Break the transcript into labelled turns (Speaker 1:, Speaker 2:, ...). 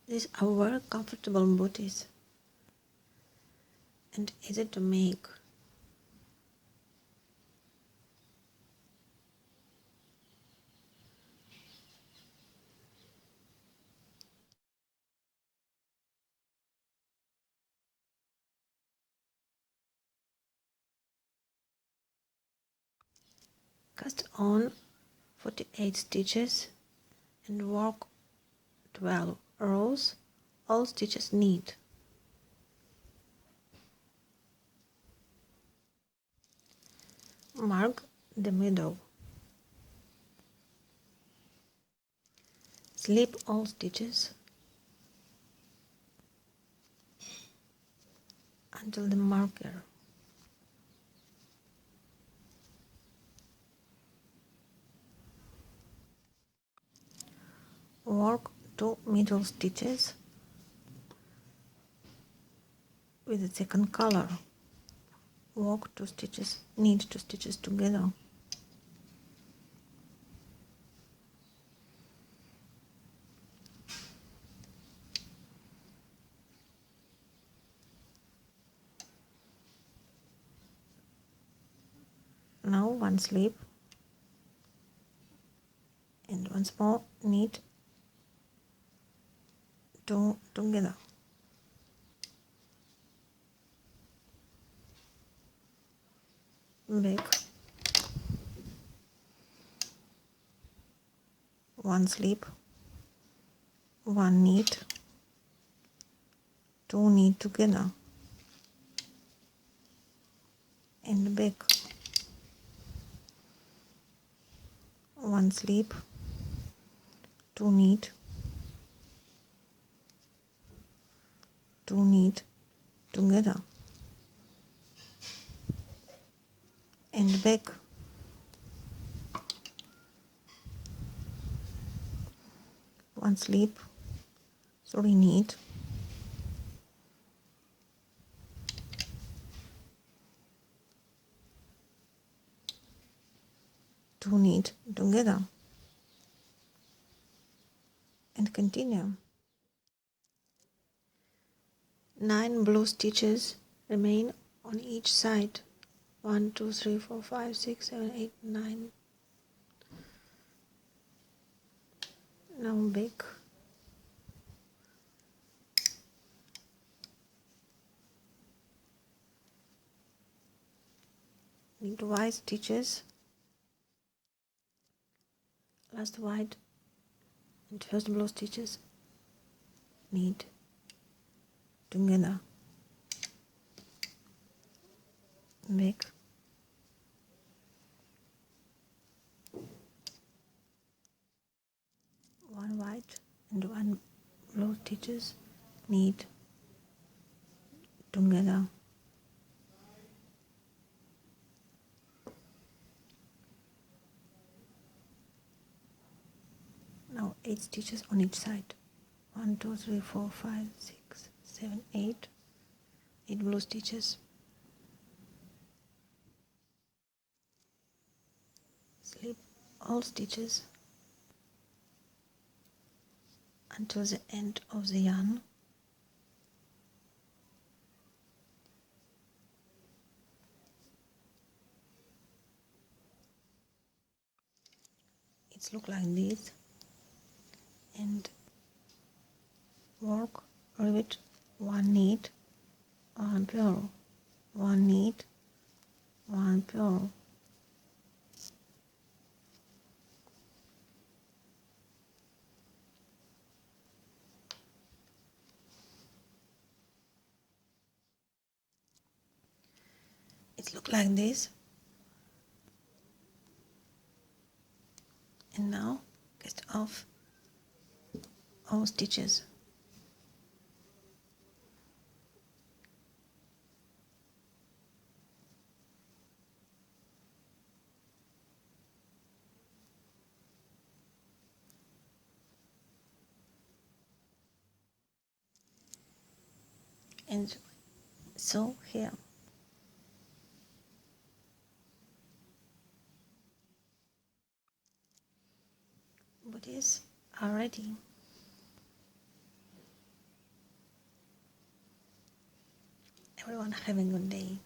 Speaker 1: These are very comfortable booties and easy to make. Cast on 48 stitches and work 12 rows, all stitches neat. Mark the middle. Slip all stitches until the marker. Work 2 middle stitches with the second color. Work 2 stitches, knit 2 stitches together. Now one slip and once more knit 2 together. Back, one slip, one knit, 2 knit together, and back, one slip, 2 knit, 2 knit together, and back, one slip, 3 knit, 2 knit together, and continue. 9 blue stitches remain on each side. 1, 2, 3, 4, 5, 6, 7, 8, 9. Now back, knit white stitches, last white and first blue stitches, knit together, back, one white and one blue stitches, knit together, now 8 stitches on each side. 1, 2, 3, 4, 5, 6, 7, 8. 8 blue stitches, slip all stitches until the end of the yarn. It looks like this, and work rivet, one knit, one purl, one knit, one purl, it looks like this. And now cast off all stitches. And so here. Booties are ready. everyone. Have a good day.